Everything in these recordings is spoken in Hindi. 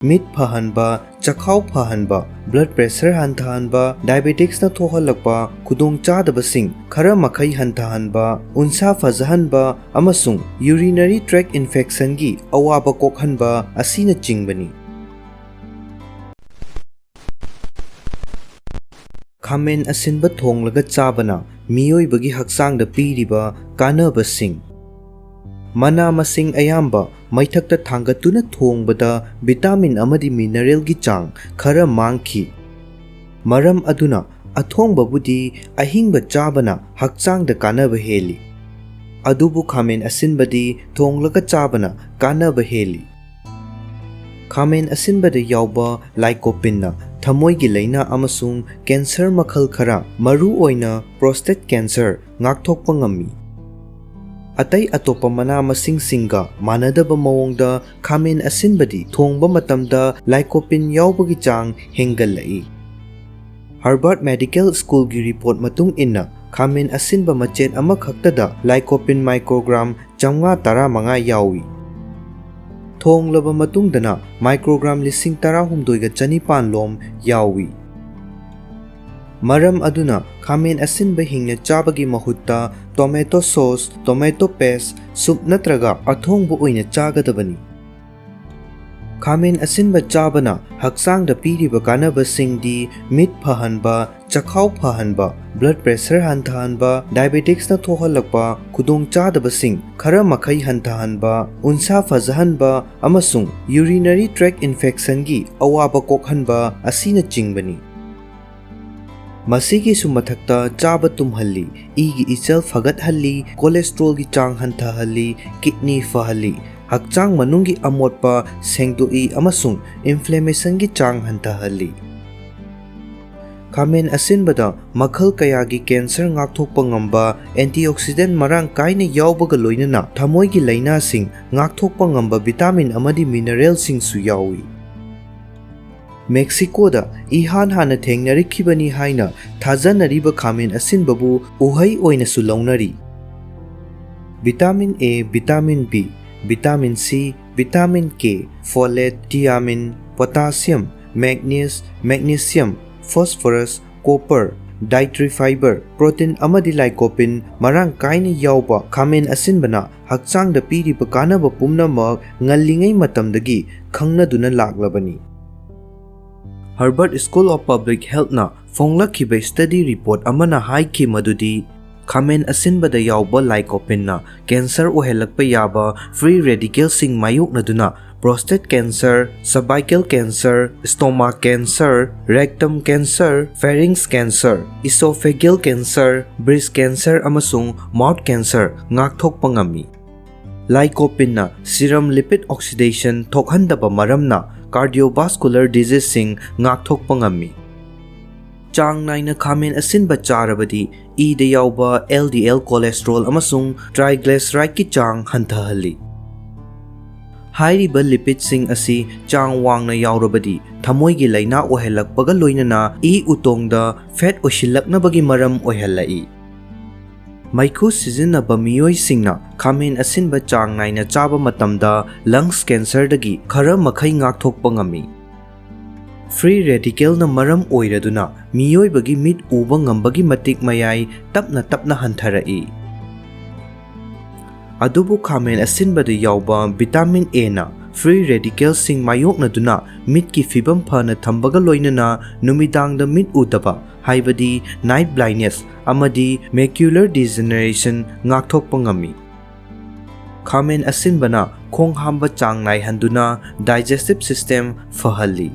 मीट फहनबा, चखाव फहनबा, ब्लड प्रेशर हंथहनबा, डायबिटिक्स न थोहलकपा खुदोंचादबसिंग खरा मखै हंथहनबा, उनसा फजहनबा अमसुंग यूरिनरी ट्रैक इन्फेक्शन की अवाबा कोखनबा असिना चिंगबनी। खामेन असिनबा थोंगलगा चाबना मियोइबगी हक्चांगदा पीरिबा कान्नाबसिंग। मना मसिंग अयाम्बा मैथक्ता थांगतुना थोंगबदा विटामिन अमदि मिनरल की चांग खरा मांगखी। मरम अदुना अथोंगबबुदी अहिंगबा चाबना हक्चांगदा कान्नाबा हेली। अदुबु खामेन असिनबदी थोंगलगा चाबना कान्नाबा हेली। खामेन असिनबदा यावबा लाइकोपिनना थमोइगी लैना अमसुंग कैंसर मखल खरा मरु ओइना प्रोस्टेट कैंसर ngakthokpa ngami। अतै अतोपा मना मसिंग सिंगा मानदबा मवोंगदा खामेन असिनबदी थोंगबा मतमदा लाइकोपिन यावबगी चांग हेंगलई। हार्वर्ड मेडिकल स्कूल की रिपोर्ट मतुंग इन्ना खामेन असिनबा मचेत अमा खक्तदा लाइकोपिन माइक्रोग्राम 515 यावी। थोंगलबा मतुंगदना माइक्रोग्राम 13,900 लोम यावी। मरम अदुना खामेन असिनबा हिंगना चाबगी महुत्ता tomato sauce, tomato paste, soup नत्रगा अथोंगबा ओइना चागदबनी। खामेन असिनबा चाबना हक्चांगदा पीरिबा कान्नाबासिंगदी मीट फहनबा, चखाव फहनबा, ब्लड प्रेशर हंथहनबा, डायबिटिक्स न थोहलकपा खुदोंचादबसिंग खरा मखै हंथहनबा, उनसा फजहनबा अमसुंग यूरिनरी ट्रैक इन्फेक्शन की अवाबा कोखनबा असिना चिंगबनी। मसीगी सुमथक्ता चाबा तुम्हल्ली, इगी इचल फगतहल्ली, कोलेस्ट्रोल की चांग हंथहल्ली, किडनी फहल्ली, हक्चांग मनुंगी अमोटपा सेंगदोई अमसुंग इन्फ्लेमेशन की चांग हंथहल्ली। खामेन असिनबदा मखल कयागी कैंसर ngakthokpa ngamba एंटीऑक्सीडेंट मरांग कायने यावबगा लोइनना थमोइगी लैनासिंग ngakthokpa ngamba विटामिन अमदि मिनरल सिंगसु यावी। मेक्सिकोदा इहान हाना थेंगनरिखिबनी हाइना थाजनरिबा खामेन असिनबबु उहै ओइनसु लौनरी। Vitamin A, vitamin B, vitamin C, vitamin K, folate, thiamine, potassium, magnesium, phosphorus, copper, dietary fibre, protein अमदि लाइकोपिन मरांग कायने यावबा खामेन असिनबना हक्चांगदा पीरिबा कान्नाबा पुमनमक ngalingay matamdagi खंगनदुना लाग्लबनी। Harvard School of Public Health ना फोंगलखिबा स्टडी रिपोर्ट अमना हाइखि मदुदी खामेन असिनबदा यावबा लाइकोपिन ना कैंसर ओहेलकपा याबा फ्री रेडिकल सिंग मायोकनदुना prostate cancer, cervical cancer, stomach cancer, rectum cancer, pharynx cancer, oesophageal cancer, breast cancer अमसुंग माउथ कैंसर ngakthokpa ngami। लाइकोपिन ना सीरम लिपिड ऑक्सीडेशन थोकहनदबा मरमना कार्डियोवास्कुलर डिजीज सिंग ngakthokpa ngami। चांग नाइना खामेन असिनबा चारबदी ईदा यावबा LDL कोलेस्ट्रोल अमसुंग ट्राइग्लिसराइड की चांग हंथहल्ली। हाइरिबा लिपिड सिंग असी चांग वांगना यावरबदी थमोइगी लैना ओहेलकपगा लोइनना ई उतोंगदा फैट ओशिलकनबगी मरम ओहेलई। मैखु सिजिनबा मियोइ सिंगना खामेन असिनबा चांग नाइना चाबा मतमदा लंग्स कैंसरदगी खरा मखै ngakthokpa ngami। फ्री रेडिकल न मरम ओइरदुना मियोइबगी मिट उबा ngambagi matik mayai tapna tapna hanthara'i। अदुबु खामेन असिनबदा यावबा विटामिन ए ना फ्री रेडिकल सिंग मायोकनदुना मिट की फिबम फना थंबगा लोइनना नुमिदांगदा मिट उदबा हाइबदी नाइट ब्लाइंडनेस अमदी मैक्युलर डिजेनरेशन ngakthokpa ngami। खामेन असिनबना खोंग हांबा चांग नाइहंदुना डाइजेस्टिव सिस्टम फहल्ली।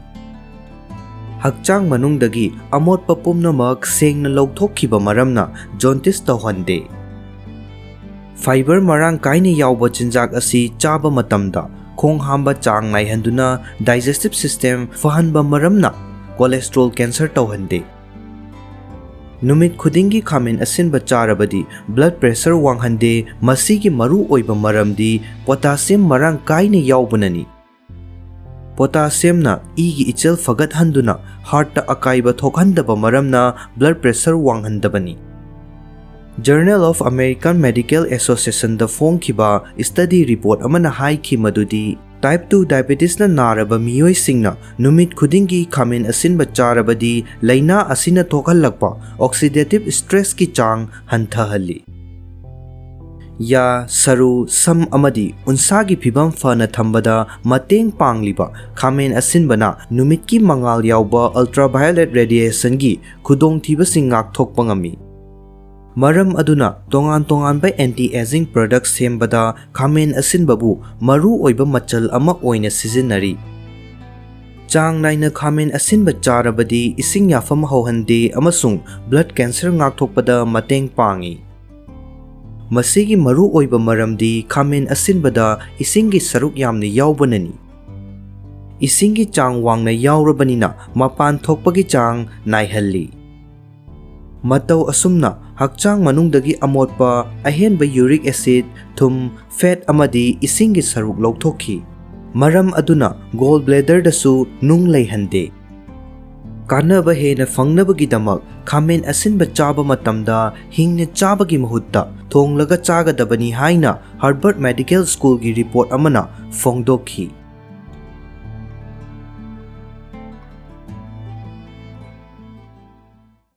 हक्चांग मनुंगदगी अमोटपा पुमनमक सेंगना लौथोखिबा मरमना जॉन्टिस तौहंदे। फाइबर मरांग कायने यावबा चिंजाक असी चाबा मतमदा खोंग हांबा चांग नाइहंदुना डाइजेस्टिव सिस्टम फहनबा मरमना कोलेस्ट्रोल कैंसर तौहंदे। नुमित खुदिंगी खामेन असिनबा चारबदी ब्लड प्रेशर वांगहंदे मसीगी मरु ओइबा मरमदी पोटासियम मरांग कायने यावबननी। पोटासियम ना इगी इचल फगतहंदुना हार्ट अकाइबा थोकहंदबा मरमना ब्लड प्रेशर वांगहंदबनी। Journal of American Medical Association द फोंखिबा स्टडी रिपोर्ट अमना हाइखि मदुदी Type 2 diabetes na naraba miyoisingna numit khudingi khamen asinba charabadi laina asina thokalakpa oxidative stress ki chang hanthahalli. Ya saru sam amadi unsagi phibam fana thambada mateng pangliba khamen asinbana numit ki mangal yauba ultraviolet radiation gi khudong thiba singak thokpa ngami. Maram aduna tongan by anti-aging products sembada khamen asinbabu maru oiba machal ama oina sizinari. Chang naina khamen asinba charabadi ising yafam hauhande amasung blood cancer ngak thokpada mateng pangi. Masigi maru oiba maramdi khamen asinbada isingi saruk yamni yaubanani. Isingi chang wangna yaurabanina mapan thokpagi chang naihalli. Matau asumna hakchang manungdagi amotpa ahenba uric acid thum fat amadi isingi saruk lauthokhi. Maram aduna gallbladder dasu nung leihande. Kanaba hena fangnabagi damak khamen asinba chaba matamda hingna chabagi mahutta thonglaga chagadabani haina Harvard Medical School gi report amana phongdokhi.